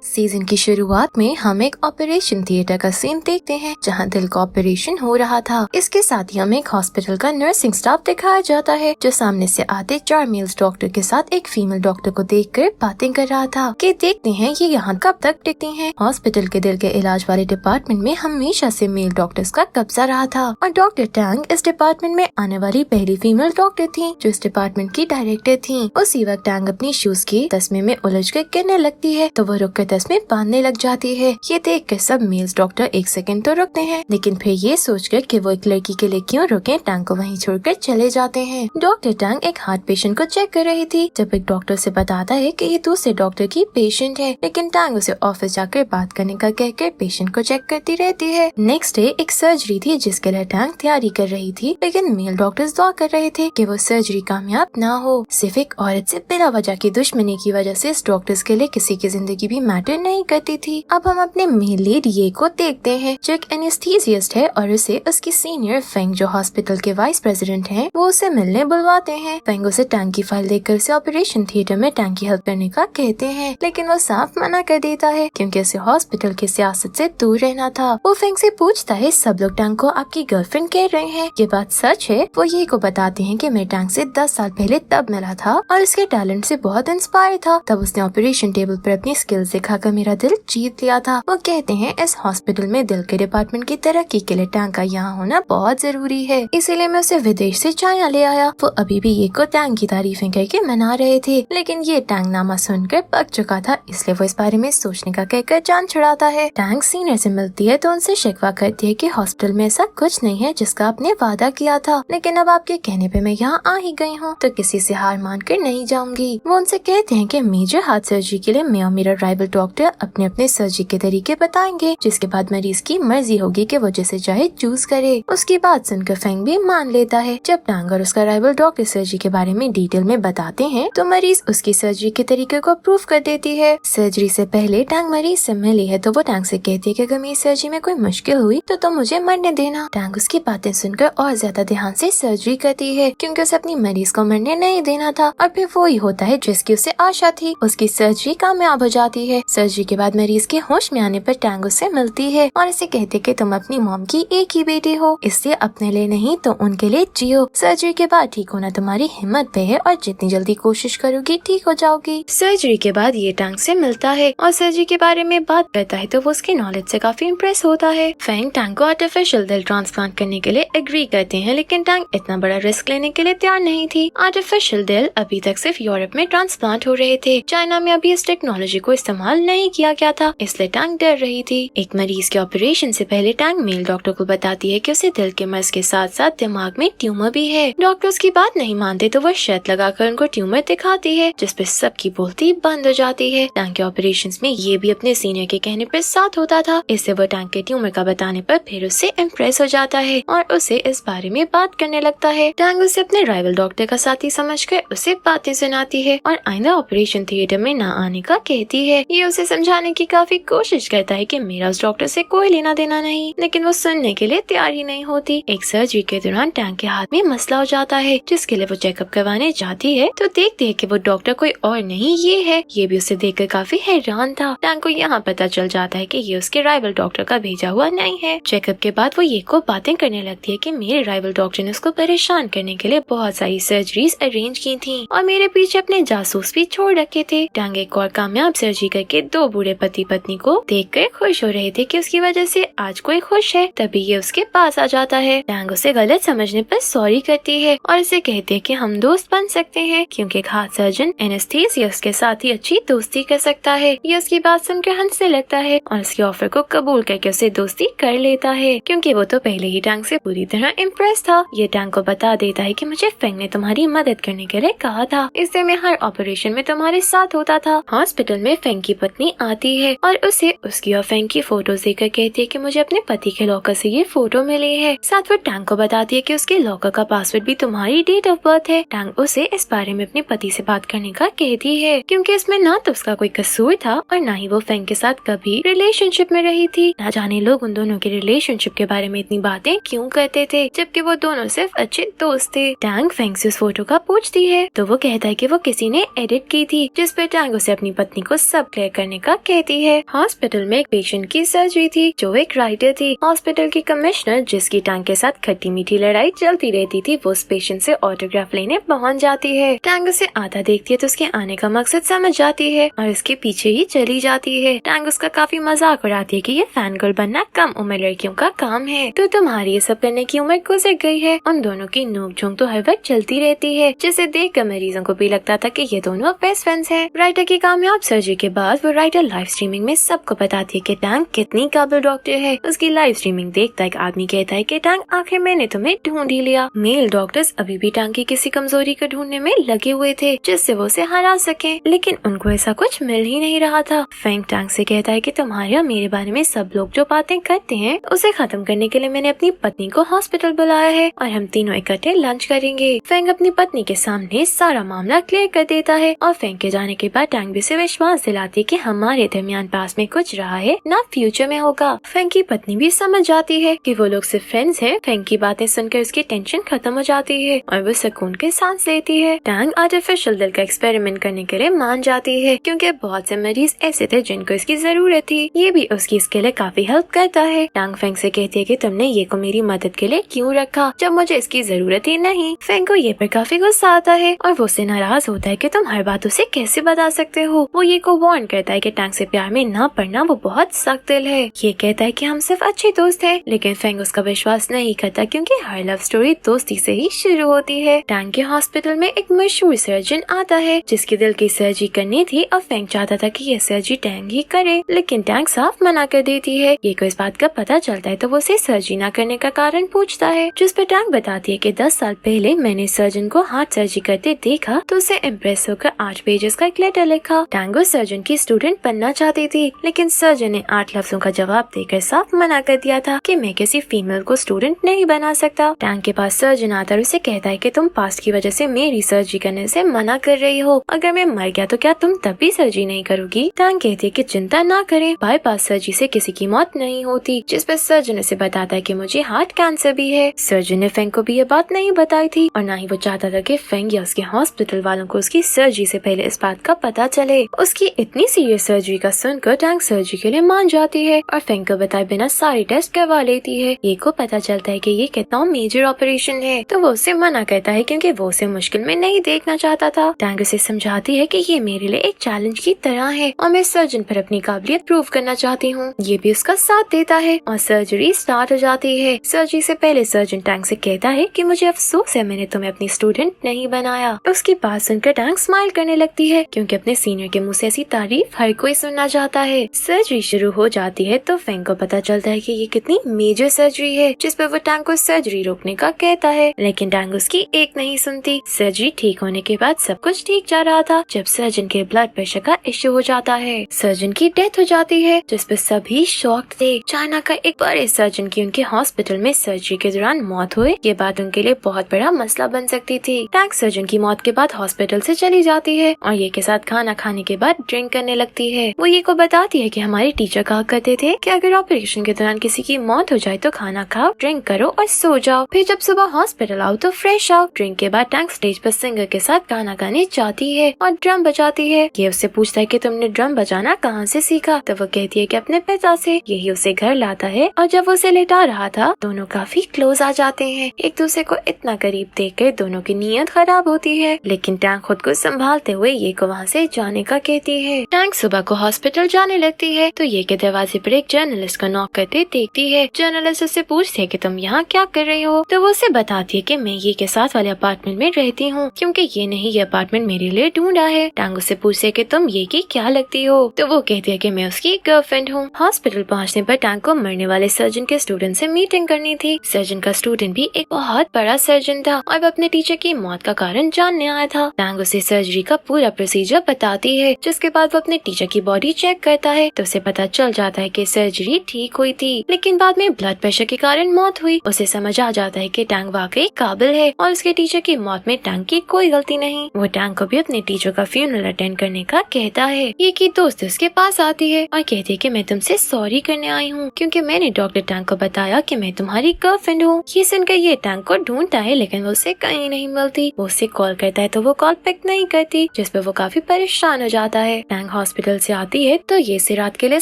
Season की शुरुआट में हम एक ऑपरेशन थिएटर का सीन देखते हैं जहां दिल का ऑपरेशन हो रहा था। इसके साथ ही हमें एक हॉस्पिटल का नर्सिंग स्टाफ दिखाया जाता है जो सामने से आते 4 मेल्स डॉक्टर के साथ एक फीमेल डॉक्टर को देखकर बातें कर रहा था कि देखते हैं ये यहाँ कब तक टिकती हैं। हॉस्पिटल के दिल के इलाज वाले डिपार्टमेंट में हमेशा से मेल डॉक्टर्स का कब्जा रहा था और डॉक्टर टैंग इस डिपार्टमेंट में आने वाली पहली फीमेल डॉक्टर थी जो इस डिपार्टमेंट की डायरेक्टर थी। उसी वक्त टैंग अपनी शूज की तस्मे में उलझ कर गिरने लगती है तो वो रुक कर तस्मे बांधने लग जाती है। ये देख कर सब मेल्स डॉक्टर एक सेकंड तो रुकते हैं, लेकिन फिर ये सोचकर कि वो एक लड़की के लिए क्यों रुके, टैंग को वहीं छोड़कर चले जाते हैं। डॉक्टर टैंग एक हार्ट पेशेंट को चेक कर रही थी जब एक डॉक्टर से बताता है कि ये दूसरे डॉक्टर की पेशेंट है, लेकिन टैंग उसे ऑफिस जाकर बात करने का कहकर पेशेंट को चेक करती रहती है। नेक्स्ट डे एक सर्जरी थी जिसके लिए टैंग तैयारी कर रही थी, लेकिन मेल डॉक्टर्स दुआ कर रहे थे कि वो सर्जरी कामयाब ना हो। सिर्फ एक औरत से बिना वजह की दुश्मनी की वजह से इस डॉक्टर्स के लिए किसी की जिंदगी भी मैटर नहीं करती थी। अब हम अपने मेल लीड ये को देखते हैं जो एक एनेस्थीसिस्ट है और उसे उसकी सीनियर फेंग जो हॉस्पिटल के वाइस प्रेसिडेंट हैं वो उसे मिलने बुलवाते हैं। फेंग उसे टैंग की फाइल देखकर उसे ऑपरेशन थिएटर में टैंग की हेल्प करने का कहते हैं, लेकिन वो साफ मना कर देता है क्योंकि उसे हॉस्पिटल की सियासत से दूर रहना था। वो फेंग से पूछता है सब लोग टैंग को आपकी गर्लफ्रेंड कह रहे हैं, ये बात सच है? वो ये को बताते हैं कि मैं टैंग से 10 साल पहले तब मिला था और इसके टैलेंट से बहुत इंस्पायर था। तब उसने ऑपरेशन टेबल पर अपनी स्किल्स दिखाकर मेरा दिल जीत लिया था। वो कहते हैं इस हॉस्पिटल में दिल के डिपार्टमेंट की तरक्की के लिए टैंग का यहाँ होना बहुत जरूरी है, इसीलिए मैं उसे विदेश से चाइना ले आया। वो अभी भी ये को टैंग की तारीफें करके मना रहे थे, लेकिन ये टैंग नामा सुनकर पक चुका था, इसलिए वो इस बारे में सोचने का कहकर जान छुड़ाता है। टैंग सीनियर से मिलती है तो उनसे शिकवा करती है कि हॉस्पिटल में ऐसा कुछ नहीं है जिसका आपने वादा किया था, लेकिन अब आपके कहने पे मैं यहाँ आ ही गई हूँ तो किसी से हार मान कर नहीं जाऊंगी। वो उनसे कहते हैं कि मेजर हार्ट सर्जरी के लिए मैं और मेरा राइवल डॉक्टर अपने अपने सर्जरी के तरीके बताएंगे, जिसके बाद मरीज की मर्जी होगी कि वो जैसे चाहे चूज करे। उसकी बात सुनकर फेंग भी मान लेता है। जब टैंग और उसका राइवल डॉक्टर सर्जरी के बारे में डिटेल में बताते हैं तो मरीज उसकी सर्जरी के तरीके को अप्रूव कर देती है। सर्जरी से पहले टैंग मरीज से मिली है तो वो टैंग से कहती है कि अगर मेरी सर्जरी में कोई मुश्किल हुई तो तुम मुझे मरने देना। टैंग उसकी बातें सुनकर और ज्यादा ध्यान से सर्जरी करती है क्योंकि उसे अपनी मरीज को मरने नहीं देना था और फिर वो ही होता है जिसकी उसे आशा थी। उसकी सर्जरी कामयाब हो जाती है। सर्जरी के बाद मरीज के होश में आने पर टैंग उससे मिलती है और इसे कहते कि तुम अपनी मॉम की एक ही बेटी हो, इसलिए अपने लिए नहीं तो उनके लिए जियो। सर्जरी के बाद ठीक होना तुम्हारी हिम्मत पे है और जितनी जल्दी कोशिश करोगी ठीक हो जाओगी। सर्जरी के बाद ये टैंग से मिलता है और सर्जरी के बारे में बात करता है तो वो उसकी नॉलेज से काफी इम्प्रेस होता है। फेंग टैंग को आर्टिफिशियल दिल ट्रांसप्लांट करने के लिए एग्री करते हैं, लेकिन टैंग इतना बड़ा रिस्क लेने के लिए तैयार नहीं थी। आर्टिफिशियल दिल अभी तक सिर्फ यूरोप में ट्रांसप्लांट हो रहे थे, चाइना में अभी इस टेक्नोलॉजी को इस्तेमाल नहीं किया गया था, इसलिए टैंग डर रही थी। एक मरीज के ऑपरेशन से पहले टैंग मेल डॉक्टर को बताती है कि उसे दिल के मर्ज के साथ साथ दिमाग में ट्यूमर भी है। डॉक्टर उसकी बात नहीं मानते तो वो शर्त लगाकर उनको ट्यूमर दिखाती है, जिसपे सबकी बोलती बंद हो जाती है। टैंग के ऑपरेशन में ये भी अपने सीनियर के कहने पर साथ होता था, इससे वो टैंग के ट्यूमर का बताने पर फिर उससे इम्प्रेस हो जाता है और उसे इस बारे में बात करने लगता है। टैंग उसे अपने राइवल डॉक्टर का साथी समझकर उसे बातें सुनाती है और आइंदा ऑपरेशन थिएटर में न आने का कहती है। ये उसे समझाने की काफी कोशिश करता है कि मेरा उस डॉक्टर से कोई लेना देना नहीं, लेकिन वो सुनने के लिए तैयार ही नहीं होती। एक सर्जरी के दौरान टैंग के हाथ में मसला हो जाता है जिसके लिए वो चेकअप करवाने जाती है तो देखती है कि वो डॉक्टर कोई और नहीं ये है। ये भी उसे देखकर काफी हैरान था। टैंग को यहाँ पता चल जाता है कि ये उसके राइवल डॉक्टर का भेजा हुआ नहीं है। चेकअप के बाद वो ये को बातें करने लगती है कि मेरे राइवल डॉक्टर ने उसको परेशान करने के लिए बहुत सारी सर्जरीज अरेंज की थी और मेरे पीछे अपने जासूस भी छोड़ रखे थे। टैंग एक और कामयाब सर्जरी करके 2 बूढ़े पति पत्नी को देखकर खुश हो रहे थे कि उसकी वजह से आज कोई खुश है। तभी ये उसके पास आ जाता है। टैंग उसे गलत समझने पर सॉरी करती है और इसे कहते हैं कि हम दोस्त बन सकते हैं क्योंकि एक हार्ट सर्जन एनेस्थीसिस्ट के साथ ही अच्छी दोस्ती कर सकता है। ये उसकी बात सुनकर हंसने लगता है और उसके ऑफर को कबूल करके उसे दोस्ती कर लेता है क्योंकि वो तो पहले ही टैंग से पूरी तरह इम्प्रेस था। ये टैंग को बता देता है कि मुझे फेंग ने तुम्हारी मदद करने के लिए कहा था, इससे मैं हर ऑपरेशन में तुम्हारे साथ होता था। हॉस्पिटल में फेंग की पत्नी आती है और उसे उसकी और फेंग की फोटोज देखकर कहती है कि मुझे अपने पति के लॉकर से ये फोटो मिली है। साथ वो टैंग को बताती है कि उसके लॉकर का पासवर्ड भी तुम्हारी डेट ऑफ बर्थ है। टैंग उसे इस बारे में अपने पति से बात करने का कहती है क्योंकि इसमें ना तो उसका कोई कसूर था और ना ही वो फेंग के साथ कभी रिलेशनशिप में रही थी। ना जाने लोग उन दोनों के रिलेशनशिप के बारे में इतनी बातें क्यों करते थे जबकि वो दोनों सिर्फ अच्छे दोस्त थे। टैंग फेंग से उस फोटो का पूछती है तो वो कहता है कि वो किसी ने एडिट की थी, जिस पे टैंग उसे अपनी पत्नी को सब क्लियर करने का कहती है। हॉस्पिटल में एक पेशेंट की सर्जरी थी जो एक राइटर थी। हॉस्पिटल की कमिश्नर, जिसकी टैंग के साथ खट्टी मीठी लड़ाई चलती रहती थी, वो उस पेशेंट से ऑटोग्राफ लेने पहुंच जाती है। टैंग उसे आता देखती है तो उसके आने का मकसद समझ जाती है और उसके पीछे ही चली जाती है। टैंग उसका काफी मजाक उड़ाती है कि ये फैन गर्ल बनना कम उम्र लड़कियों का काम है, तो तुम्हारी ये सब करने की उम्र गुजर गई है। उन दोनों की नोक-झोंक तो हर वक्त चलती रहती है, जिसे देखकर मरीजों को भी लगता था कि ये दोनों बेस्ट फ्रेंड्स हैं। राइटर की कामयाब सर्जरी के बाद वो राइटर लाइव स्ट्रीमिंग में सबको बताती है कि टैंग कितनी काबिल डॉक्टर है। उसकी लाइव स्ट्रीमिंग देखता एक आदमी कहता है कि टैंग, आखिर मैंने तुम्हें ढूंढ ही लिया। मेल डॉक्टर्स अभी भी टैंग की किसी कमजोरी को ढूंढने में लगे हुए थे जिससे वो उसे हरा सके, लेकिन उनको ऐसा कुछ मिल ही नहीं रहा था। फेंग टैंग से कहता है कि तुम्हारे और मेरे बारे में सब लोग जो बातें करते हैं उसे खत्म करने के लिए मैंने अपनी पत्नी को हॉस्पिटल बुलाया है और हम तीनों इकट्ठे लंच करेंगे। फेंग अपनी पत्नी के सामने सारा मामला क्लियर कर देता है और फेंग के जाने के बाद टैंग भी उसे विश्वास दिलाती है कि हमारे दरमियान पास में कुछ रहा है ना फ्यूचर में होगा। फेंग की पत्नी भी समझ जाती है कि वो लोग सिर्फ फ्रेंड्स हैं। फेंग की बातें सुनकर उसकी टेंशन खत्म हो जाती है और वो सुकून के सांस लेती है। टैंग आर्टिफिशियल दिल का एक्सपेरिमेंट करने के लिए मान जाती है क्योंकि बहुत से मरीज ऐसे थे जिनको इसकी जरूरत थी। ये भी उसकी इसके लिए काफी हेल्प करता है। टैंग फेंग से कहती है कि तुमने ये को मेरी मदद के लिए क्यों रखा जब मुझे इसकी जरूरत ही नहीं। फेंग को ये पर काफी गुस्सा आता है और वो उससे नाराज होता है कि तुम हर बात उसे कैसे बता सकते हो। वो ये को वार्न करता है कि टैंग से प्यार में ना पड़ना, वो बहुत सख्त दिल है। ये कहता है कि हम सिर्फ अच्छे दोस्त हैं, लेकिन फेंग उसका विश्वास नहीं करता क्योंकि हर लव स्टोरी दोस्ती से ही शुरू होती है। टैंग के हॉस्पिटल में एक मशहूर सर्जन आता है जिसकी दिल की सर्जरी करनी थी और फेंग चाहता था कि ये सर्जरी टैंग ही करे, लेकिन टैंग साफ मना कर देती है। ये को इस बात का पता चलता है तो वो उसे सर्जरी न करने का कारण पूछता है, जिस पर टैंग बताती है कि 10 साल पहले मैंने सर्जन को हार्ट सर्जरी करते देखा तो उसे इम्प्रेस होकर 8 पेजेस का एक लेटर लिखा। टैंग उस सर्जन की स्टूडेंट बनना चाहती थी, लेकिन सर्जन ने 8 लफ्जों का जवाब देकर साफ मना कर दिया था कि मैं किसी फीमेल को स्टूडेंट नहीं बना सकता। टैंग के पास सर्जन आता है और उसे कहता है कि तुम पास्ट की वजह से मेरी सर्जरी करने से मना कर रही हो, अगर मैं मर गया तो क्या तुम तब भी सर्जरी नहीं करोगी। टैंग कहती है कि चिंता ना करें, बाईपास सर्जरी से किसी की मौत नहीं होती, जिस पर सर्जन उसे बताता है कि मुझे हार्ट कैंसर भी है। सर्जन ने फेंग को भी ये बात नहीं बताई थी और न ही वो चाहता था कि फेंग या उसके हॉस्पिटल वालों को उसकी सर्जरी से पहले इस बात का पता चले। उसकी इतनी सीरियस सर्जरी का सुनकर टैंग सर्जरी के लिए मान जाती है और फेंग को बताए बिना सारे टेस्ट करवा लेती है। ये को पता चलता है कि ये कितना मेजर ऑपरेशन है तो वो उसे मना करता है क्योंकि वो उसे मुश्किल में नहीं देखना चाहता था। टैंग उसे समझाती है कि ये मेरे लिए एक चैलेंज की तरह है और मैं सर्जन पर अपनी काबिलियत प्रूव करना चाहती हूँ। ये भी उसका साथ देता है और सर्जरी स्टार्ट हो जाती है। सर्जरी से पहले सर्जन टैंग से कहता है कि मुझे अफसोस है मैंने तुम्हें अपनी स्टूडेंट नहीं बनाया। उसकी बात सुनकर टैंग स्माइल करने लगती है क्योंकि अपने सीनियर के मुंह से ऐसी तारीफ हर कोई सुनना चाहता है। सर्जरी शुरू हो जाती है तो फेंग को पता चलता है कि ये कितनी मेजर सर्जरी है, जिस पर वो टैंग को सर्जरी रोकने का कहता है, लेकिन टैंग उसकी एक नहीं सुनती। सर्जरी ठीक होने के बाद सब कुछ ठीक जा रहा था जब सर्जन के ब्लड प्रेशर का इश्यू हो जाता है। सर्जन की डेथ हो जाती है जिस पर सभी शॉक्ड थे। चाइना का एक बड़े सर्जन की उनके हॉस्पिटल में सर्जरी के दौरान मौत हुई, ये बात उनके लिए बहुत बड़ा मसला बन सकती थी। टैंग सर्जन की मौत के बाद हॉस्पिटल से चली जाती है और ये के साथ खाना खाने के बाद ड्रिंक करने लगती है। वो ये को बताती है कि हमारे टीचर कहा करते थे कि अगर ऑपरेशन के दौरान किसी की मौत हो जाए तो खाना खाओ, ड्रिंक करो और सो जाओ, फिर जब सुबह हॉस्पिटल आओ तो फ्रेश आओ। ड्रिंक के बाद टैंग स्टेज पर सिंगर के साथ गाना गाने जाती है और ड्रम बजाती है। ये उससे पूछता है कि तुमने ड्रम बजाना कहाँ से सीखा, तो वो कहती है कि अपने पिता से। यही उसे घर लाता है और जब वो उसे लेटा रहा था दोनों काफी क्लोज आ जाते हैं। एक दूसरे को इतना करीब देखकर दोनों की नीयत खराब होती है, लेकिन टैंग खुद को संभालते हुए ये को वहाँ से जाने का कहती है। टैंग सुबह को हॉस्पिटल जाने लगती है तो ये के दरवाजे पर एक जर्नलिस्ट को नॉक करते देखती है। जर्नलिस्ट उससे पूछती है कि तुम यहाँ क्या कर रही हो, तो वो उसे बताती है कि मैं ये के साथ वाले अपार्टमेंट में रहती हूँ क्योंकि ये नहीं ये अपार्टमेंट मेरे लिए ढूंढा है। टैंग उससे पूछती है कि तुम ये की क्या लगती हो, तो वो कहती है कि मैं उसकी गर्लफ्रेंड हूँ। हॉस्पिटल पहुँचने पर टैंग को मरने वाले सर्जन के स्टूडेंट से मीटिंग करनी थी। सर्जन का स्टूडेंट भी एक बहुत बड़ा सर्जन था और वो अपने टीचर की मौत का कारण जानने आया था। टैंग उसे सर्जरी का पूरा प्रोसीजर बताती है, जिसके बाद वो अपने टीचर की बॉडी चेक करता है तो उसे पता चल जाता है कि सर्जरी ठीक हुई थी, लेकिन बाद में ब्लड प्रेशर के कारण मौत हुई। उसे समझ आ जाता है कि टैंग वाकई काबिल है और उसके टीचर की मौत में टैंग की कोई गलती नहीं। वो टैंग को भी अपने टीचर का फ्यूनरल अटेंड करने का कहता है। ये की दोस्त उसके पास आती है और कहती है कि मैं तुमसे सॉरी करने आई हूँ क्योंकि मैंने डॉक्टर टैंग को बताया कि मैं तुम्हारी गर्लफ्रेंड हूँ। ये सुनकर ये टैंग को ढूंढता है लेकिन वो उसे कहीं नहीं मिलती। वो उसे कॉल करता है तो वो कॉल पिक नहीं करती, जिस पर वो काफी परेशान हो जाता है। टैंग हॉस्पिटल से आती है तो ये से रात के लिए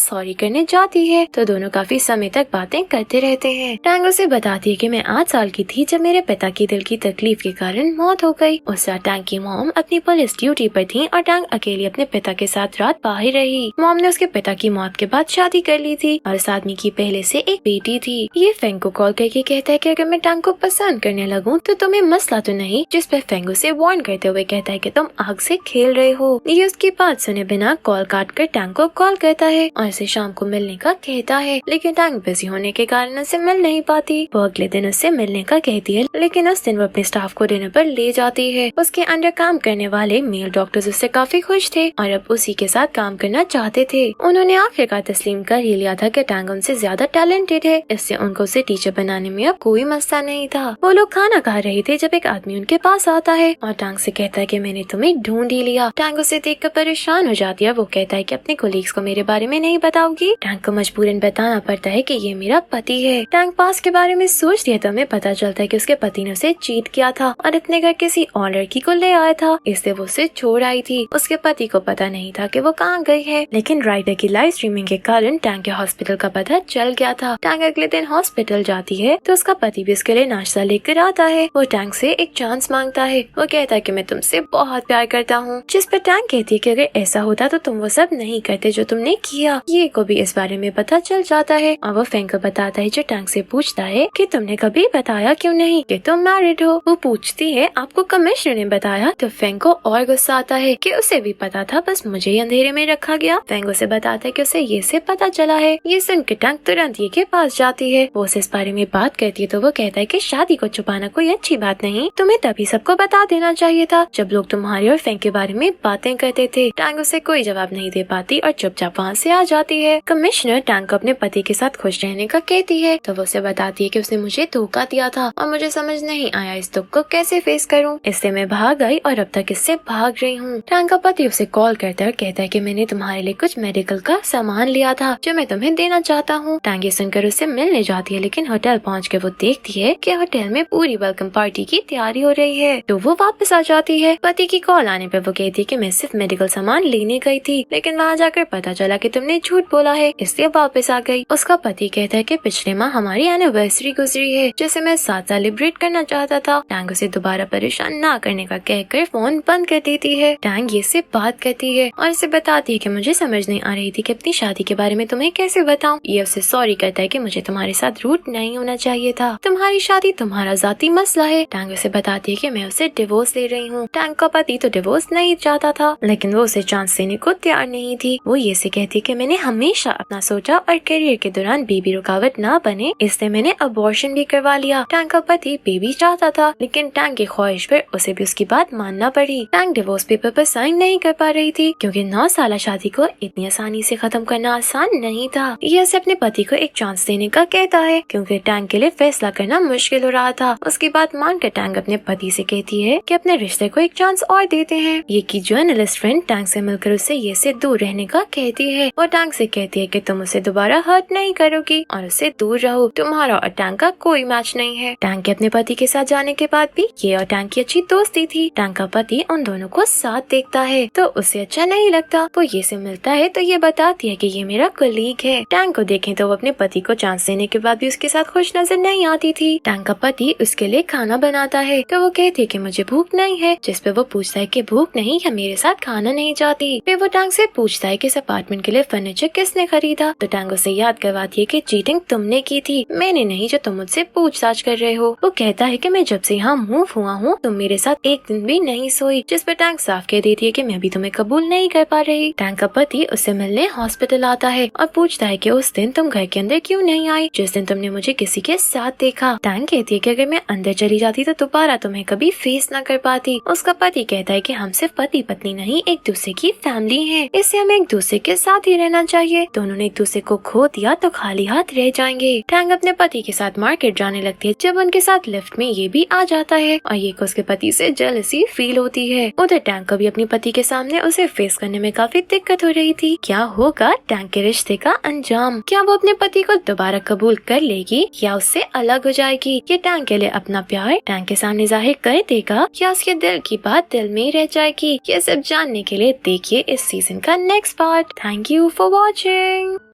सॉरी करने जाती है। तो दोनों काफी समय तक बातें करते रहते हैं। टैंग उसे बताती है कि मैं 8 साल की थी जब मेरे पिता की दिल की तकलीफ के कारण मौत हो गई। उस रात टैंग की मॉम अपनी पुलिस ड्यूटी पर थी और टैंग अकेली अपने पिता के साथ रात बाहर रही। मॉम ने उसके पिता की मौत के बाद शादी कर ली थी और इस आदमी की पहले से एक बेटी थी। ये फेंग को कॉल करके कहता है कि अगर मैं टैंग को पसंद करने लगूं तो तुम्हें मसला तो नहीं, जिस पर फेंग उसे वार्न करते हुए कहता है कि तुम आग से खेल रहे हो। ये उसकी बात सुने बिना कॉल काट कर टैंग को कॉल करता है और उसे शाम को मिलने का कहता है, लेकिन टैंग बिजी होने के कारण उससे मिल नहीं पाती। वो अगले दिन उससे मिलने का कहती है, लेकिन उस दिन वो अपने स्टाफ को डिनर पर ले जाती है। उसके अंडर काम करने वाले मेल डॉक्टर्स उससे काफी खुश थे और अब उसी के साथ काम करना चाहते थे। उन्होंने आखिरकार तस्लीम कर ही लिया था कि टैंग उनसे ज्यादा टैलेंटेड है, इससे उनको उसे टीचर बनाने में अब कोई मसला नहीं था। वो लोग खाना खा रहे थे जब एक आदमी उनके पास आता है और टैंग से कहता है कि मैंने तुम्हें ढूंढ ही लिया। टैंग उसे देखकर परेशान हो जाती है। वो कहता है कि अपने कोलीग्स को मेरे बारे में नहीं बताओगी। टैंग को मजबूरन बताना पड़ता है कि ये मेरा पति है। टैंग पास के बारे में सोचती है तो हमें पता चलता है कि उसके पति ने उसे चीट किया था और अपने घर किसी और लड़की को ले आया था, इससे वो उसे छोड़ आई थी। उसके पति को पता नहीं था कि वो कहाँ गई है, लेकिन राइडर की लाइव स्ट्रीमिंग के कारण टैंग के हॉस्पिटल का पता चल गया था। टैंग अगले दिन हॉस्पिटल जाती है तो उसका पति भी उसके लिए नाश्ता लेकर आता है। वो टैंग से एक चांस मांगता है। वो कहता है कि मैं तुमसे बहुत प्यार करता हूँ, जिस पर टैंग कहती है कि अगर ऐसा होता तो तुम वो सब नहीं करते जो तुमने किया। ये को भी इस बारे में पता चल जाता है और वो फेंग को बताता है, जो टैंग से पूछता है कि तुमने कभी बताया क्यों नहीं कि तुम मैरिड हो। वो पूछती है आपको कमिश्नर ने बताया, तो फेंग को और गुस्सा आता है कि उसे भी पता था, बस मुझे ही अंधेरे में रखा गया। फेंग उसे बताता है कि उसे ये से पता चला है। ये सुन के टैंग तुरंत ये के पास जाती है। वो उसे इस बारे में बात करती है तो वो कहता है कि शादी को छुपाना कोई अच्छी बात नहीं, तुम्हें तभी सबको बता देना चाहिए था जब लोग तुम्हारे और फेंग के बारे में बातें करते थे। टैंग उसे कोई जवाब नहीं दे पाती और चुपचाप वहाँ से आ जाती है। कमिश्नर टैंग को अपने पति के साथ खुश रहने का कहती है तो वो उसे बताती है कि उसने मुझे धोखा दिया था और मुझे समझ नहीं आया इस दुख को कैसे फेस करूं, इसलिए मैं भाग आई और अब तक इससे भाग रही हूँ। टैंग का पति उसे कॉल करता है और कहता है कि मैंने तुम्हारे लिए कुछ मेडिकल का सामान लिया था जो मैं तुम्हें देना चाहता हूँ। टैंग ये सुनकर उससे मिलने जाती है, लेकिन होटल पहुँच के वो देखती है कि होटल में पूरी वेलकम पार्टी की तैयारी हो रही है, तो वो वापस आ जाती है। पति की कॉल आने पर वो कहती है कि मैं सिर्फ मेडिकल सामान लेने गई थी, लेकिन वहाँ जाकर पता चला कि तुमने झूठ बोला है, इसलिए वापस आ गई। उसका पति कहता है कि पिछले माह हमारी एनिवर्सरी गुजरी है जिसे मैं साथ सेलिब्रेट करना चाहता था। टैंग उसे दोबारा परेशान ना करने का कहकर फोन बंद कर देती है। टैंग ये से बात करती है और इसे बताती है कि मुझे समझ नहीं आ रही थी कि अपनी शादी के बारे में तुम्हें कैसे बताऊं। ये उसे सॉरी कहता है कि मुझे तुम्हारे साथ रूट नहीं होना चाहिए था, तुम्हारी शादी तुम्हारा जाती मसला है। टैंग उसे बताती है कि मैं उसे डिवोर्स दे रही हूँ। टैंग का पति तो डिवोर्स नहीं चाहता था, लेकिन वो उसे चांस देने को तैयार नहीं थी। वो ये से कहती है कि मैंने हमेशा अपना सोचा और करियर के दौरान बेबी रुकावट ना बने, इसलिए मैंने अबॉर्शन भी करवा लिया। टैंग का पति बेबी चाहता था, लेकिन टैंग की ख्वाहिश पर उसे भी उसकी बात मानना पड़ी। टैंग डिवोर्स पेपर पर साइन नहीं कर पा रही थी क्योंकि 9 साल शादी को इतनी आसानी से खत्म करना आसान नहीं था। ये उसे अपने पति को एक चांस देने का कहता है क्योंकि टैंग के लिए फैसला करना मुश्किल हो रहा था। उसकी बात मानकर टैंग अपने पति से कहती है कि अपने रिश्ते को एक चांस और देते हैं। ये की जर्नलिस्ट फ्रेंड टैंग से मिलकर उससे ये से दूर रहने का कहती है। वो टैंग से कहती है कि तुम उसे दोबारा हर्ट नहीं करोगी और उससे दूर रहो, तुम्हारा और टैंग का कोई मैच नहीं है। टैंग के अपने पति के साथ जाने के बाद भी ये और टैंग की अच्छी दोस्ती थी। टैंग का पति उन दोनों को साथ देखता है तो उसे अच्छा नहीं लगता। वो ये से मिलता है तो ये बताती है कि ये मेरा कलीग है। टैंग को देखें तो वो अपने पति को चांस देने के बाद भी उसके साथ खुश नजर नहीं आती थी। टैंग का पति उसके लिए खाना बनाता है तो वो कहती है कि मुझे भूख नहीं है, जिस पे वो पूछता है कि भूख नहीं है, मेरे साथ खाना नहीं चाहती। फिर वो टैंग से पूछता है कि इस अपार्टमेंट के लिए फर्नीचर किसने खरीदा, तो टैंग उसे याद करवाती है कि चीटिंग तुमने की थी, मैंने नहीं, जो तुम मुझसे पूछताछ कर रहे हो। वो कहता है कि मैं जब से यहाँ मूव हुआ हूँ तुम मेरे साथ एक दिन भी नहीं सोई, जिस पर टैंग साफ कह देती है कि मैं भी तुम्हें कबूल नहीं कर पा रही। टैंग का पति उससे मिलने हॉस्पिटल आता है और पूछता है कि उस दिन तुम घर के अंदर क्यों नहीं आई जिस दिन तुमने मुझे किसी के साथ देखा। टैंग कहती है कि अगर मैं अंदर चली जाती तो दोबारा तुम्हें कभी फेस न कर पाती। उसका पति कहता है कि हम सिर्फ पति पत्नी नहीं, एक दूसरे की फैमिली है, इससे हमें एक दूसरे के साथ ही रहना चाहिए। दोनों ने एक दूसरे को खो दिया तो खाली हाथ रह जाएंगे। टैंग अपने पति के साथ मार्केट जाने लगती है जब उनके साथ लिफ्ट में ये भी आ जाता है और ये को उसके पति से जेलसी फील होती है। उधर टैंग को भी अपने पति के सामने उसे फेस करने में काफी दिक्कत हो रही थी। क्या होगा टैंग के रिश्ते का अंजाम? क्या वो अपने पति को दोबारा कबूल कर लेगी या उससे अलग हो जाएगी? ये टैंग के लिए अपना प्यार टैंग के सामने जाहिर कर देगा या उसके दिल की बात दिल में रह जाएगी? ये सब जानने के लिए देखिए इस सीजन का next part. Thank you for watching.